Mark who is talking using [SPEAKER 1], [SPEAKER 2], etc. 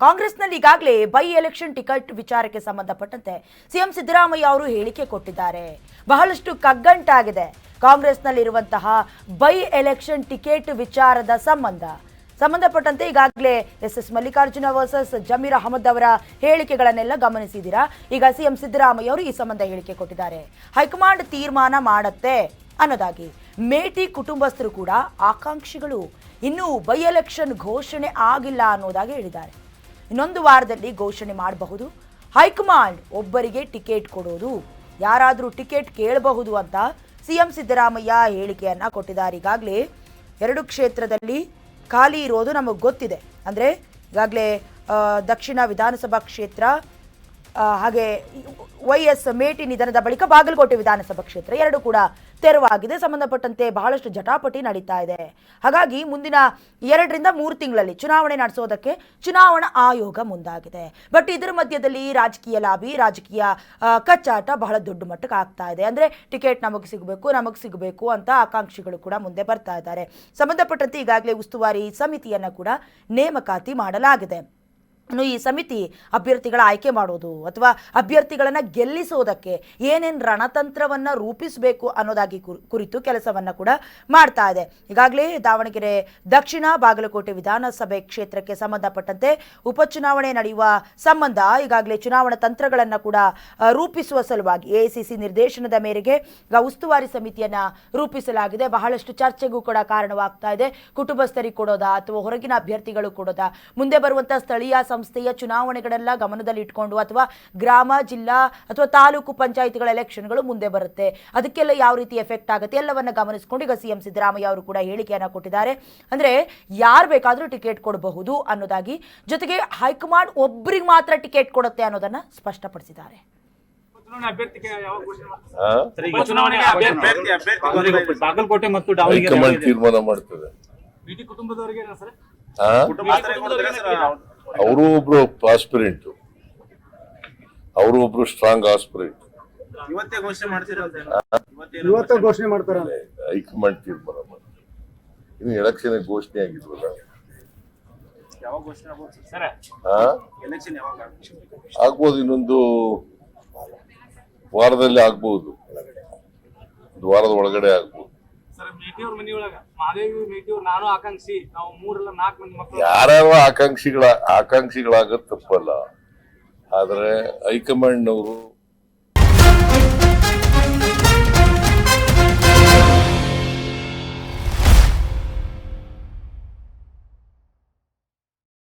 [SPEAKER 1] ಕಾಂಗ್ರೆಸ್ನಲ್ಲಿ ಈಗಾಗಲೇ by election ticket ವಿಚಾರಕ್ಕೆ ಸಂಬಂಧಪಟ್ಟಂತೆ ಸಿಎಂ ಸಿದ್ದರಾಮಯ್ಯ ಅವರು ಹೇಳಿಕೆ ಕೊಟ್ಟಿದ್ದಾರೆ. ಬಹಳಷ್ಟು ಕಗ್ಗಂಟಾಗಿದೆ ಕಾಂಗ್ರೆಸ್ನಲ್ಲಿರುವಂತಹ ಬೈ ಎಲೆಕ್ಷನ್ ಟಿಕೆಟ್ ವಿಚಾರದ ಸಂಬಂಧಪಟ್ಟಂತೆ ಈಗಾಗಲೇ ಎಸ್ ಮಲ್ಲಿಕಾರ್ಜುನ ವರ್ಸಸ್ ಜಮೀರ್ ಅಹಮದ್ ಅವರ ಹೇಳಿಕೆಗಳನ್ನೆಲ್ಲ ಗಮನಿಸಿದ್ದೀರಾ. ಈಗ ಸಿಎಂ ಸಿದ್ದರಾಮಯ್ಯ ಅವರು ಈ ಸಂಬಂಧ ಹೇಳಿಕೆ ಕೊಟ್ಟಿದ್ದಾರೆ. ಹೈಕಮಾಂಡ್ ತೀರ್ಮಾನ ಮಾಡುತ್ತೆ ಅನ್ನೋದಾಗಿ. ಮೇಟಿ ಕುಟುಂಬಸ್ಥರು ಕೂಡ ಆಕಾಂಕ್ಷಿಗಳು, ಇನ್ನೂ ಬೈ ಎಲೆಕ್ಷನ್ ಘೋಷಣೆ ಆಗಿಲ್ಲ ಅನ್ನೋದಾಗಿ ಹೇಳಿದ್ದಾರೆ. ಇನ್ನೊಂದು ವಾರದಲ್ಲಿ ಘೋಷಣೆ ಮಾಡಬಹುದು. ಹೈಕಮಾಂಡ್ ಒಬ್ಬರಿಗೆ ಟಿಕೆಟ್ ಕೊಡೋದು, ಯಾರಾದರೂ ಟಿಕೆಟ್ ಕೇಳಬಹುದು ಅಂತ ಸಿಎಂ ಸಿದ್ದರಾಮಯ್ಯ ಹೇಳಿಕೆಯನ್ನ ಕೊಟ್ಟಿದ್ದಾರೆ. ಈಗಾಗಲೇ 2 ಕ್ಷೇತ್ರದಲ್ಲಿ ಖಾಲಿ ಇರೋದು ನಮಗೆ ಗೊತ್ತಿದೆ. ಅಂದರೆ ಈಗಾಗಲೇ ದಕ್ಷಿಣ ವಿಧಾನಸಭಾ ಕ್ಷೇತ್ರ, ಹಾಗೆ YS ಮೇಟಿ ನಿಧನದ ಬಳಿಕ ಬಾಗಲಕೋಟೆ ವಿಧಾನಸಭಾ ಕ್ಷೇತ್ರ 2 ಕೂಡ ತೆರವಾಗಿದೆ. ಸಂಬಂಧಪಟ್ಟಂತೆ ಬಹಳಷ್ಟು ಜಟಾಪಟಿ ನಡೀತಾ ಇದೆ. ಹಾಗಾಗಿ ಮುಂದಿನ 2 ರಿಂದ 3 ತಿಂಗಳಲ್ಲಿ ಚುನಾವಣೆ ನಡೆಸೋದಕ್ಕೆ ಚುನಾವಣಾ ಆಯೋಗ ಮುಂದಾಗಿದೆ. ಬಟ್ ಇದರ ಮಧ್ಯದಲ್ಲಿ ರಾಜಕೀಯ ಲಾಬಿ, ರಾಜಕೀಯ ಕಚ್ಚಾಟ ಬಹಳ ದೊಡ್ಡ ಮಟ್ಟಕ್ಕೆ ಆಗ್ತಾ ಇದೆ. ಅಂದರೆ ಟಿಕೆಟ್ ನಮಗೆ ಸಿಗಬೇಕು ಅಂತ ಆಕಾಂಕ್ಷಿಗಳು ಕೂಡ ಮುಂದೆ ಬರ್ತಾ ಇದ್ದಾರೆ. ಸಂಬಂಧಪಟ್ಟಂತೆ ಈಗಾಗಲೇ ಉಸ್ತುವಾರಿ ಸಮಿತಿಯನ್ನು ಕೂಡ ನೇಮಕಾತಿ ಮಾಡಲಾಗಿದೆ. ಈ ಸಮಿತಿ ಅಭ್ಯರ್ಥಿಗಳ ಆಯ್ಕೆ ಮಾಡೋದು ಅಥವಾ ಅಭ್ಯರ್ಥಿಗಳನ್ನು ಗೆಲ್ಲಿಸೋದಕ್ಕೆ ಏನೇನು ರಣತಂತ್ರವನ್ನು ರೂಪಿಸಬೇಕು ಅನ್ನೋದಾಗಿ ಕುರಿತು ಕೆಲಸವನ್ನು ಕೂಡ ಮಾಡ್ತಾ ಇದೆ. ಈಗಾಗಲೇ ದಾವಣಗೆರೆ ದಕ್ಷಿಣ, ಬಾಗಲಕೋಟೆ ವಿಧಾನಸಭೆ ಕ್ಷೇತ್ರಕ್ಕೆ ಸಂಬಂಧಪಟ್ಟಂತೆ ಉಪಚುನಾವಣೆ ನಡೆಯುವ ಸಂಬಂಧ ಈಗಾಗಲೇ ಚುನಾವಣಾ ತಂತ್ರಗಳನ್ನು ಕೂಡ ರೂಪಿಸುವ ಸಲುವಾಗಿ AICC ನಿರ್ದೇಶನದ ಮೇರೆಗೆ ಈಗ ಉಸ್ತುವಾರಿ ಸಮಿತಿಯನ್ನು ರೂಪಿಸಲಾಗಿದೆ. ಬಹಳಷ್ಟು ಚರ್ಚೆಗೂ ಕೂಡ ಕಾರಣವಾಗ್ತಾ ಇದೆ. ಕುಟುಂಬಸ್ಥರಿಗೆ ಕೊಡೋದಾ ಅಥವಾ ಹೊರಗಿನ ಅಭ್ಯರ್ಥಿಗಳು ಕೊಡೋದಾ, ಮುಂದೆ ಬರುವಂಥ ಸ್ಥಳೀಯ ಸಂಸ್ಥೆಯ ಚುನಾವಣೆಗಳೆಲ್ಲ ಗಮನದಲ್ಲಿ ಇಟ್ಕೊಂಡು ಅಥವಾ ಗ್ರಾಮ, ಜಿಲ್ಲಾ ಅಥವಾ ತಾಲೂಕು ಪಂಚಾಯಿತಿಗಳ ಎಲೆಕ್ಷನ್ಗಳು ಮುಂದೆ ಬರುತ್ತೆ, ಅದಕ್ಕೆಲ್ಲ ಯಾವ ರೀತಿ ಎಫೆಕ್ಟ್ ಆಗುತ್ತೆ ಎಲ್ಲವನ್ನ ಗಮನಿಸಿಕೊಂಡು ಈಗ ಸಿಎಂ ಸಿದ್ದರಾಮಯ್ಯ ಅವರು ಕೂಡ ಹೇಳಿಕೆಯನ್ನು ಕೊಟ್ಟಿದ್ದಾರೆ. ಅಂದ್ರೆ ಯಾರು ಬೇಕಾದರೂ ಟಿಕೆಟ್ ಕೊಡಬಹುದು ಅನ್ನೋದಾಗಿ, ಜೊತೆಗೆ ಹೈಕಮಾಂಡ್ ಒಬ್ಬರಿಗೆ ಮಾತ್ರ ಟಿಕೆಟ್ ಕೊಡುತ್ತೆ ಅನ್ನೋದನ್ನ ಸ್ಪಷ್ಟಪಡಿಸಿದ್ದಾರೆ.
[SPEAKER 2] ಬಾಗಲಕೋಟೆ ಮತ್ತು ದಾವಣಗೆರೆ ತೀರ್ಮಾನ ಮಾಡ್ತದೆ. ಅವರು ಒಬ್ರು ಆಸ್ಪಿರೆಂಟ್, ಅವರು ಒಬ್ರು ಸ್ಟ್ರಾಂಗ್ ಆಸ್ಪಿರೆಂಟ್.
[SPEAKER 3] ಇವತ್ತೇ ಘೋಷಣೆ ಮಾಡ್ತಾರೆ.
[SPEAKER 2] ಹೈಕಮಾಂಡ್ ತೀರ್ಮಾನ ಮಾಡ್ತಾರೆ. ಇನ್ನು ಎಲೆಕ್ಷನ್ ಘೋಷಣೆ ಆಗಿದ್ವಲ್ಲ, ಆಗ್ಬೋದು, ಇನ್ನೊಂದು ವಾರದಲ್ಲಿ ಆಗ್ಬಹುದು, ಒಂದು ವಾರದ ಒಳಗಡೆ ಆಗ್ಬಹುದು. ಯಾರ್ಯಾರು ಆಕಾಂಕ್ಷಿಗಳಾಗದ್ ತಪ್ಪಲ್ಲ, ಆದ್ರೆ ಹೈಕಮಾಂಡ್ ನವರು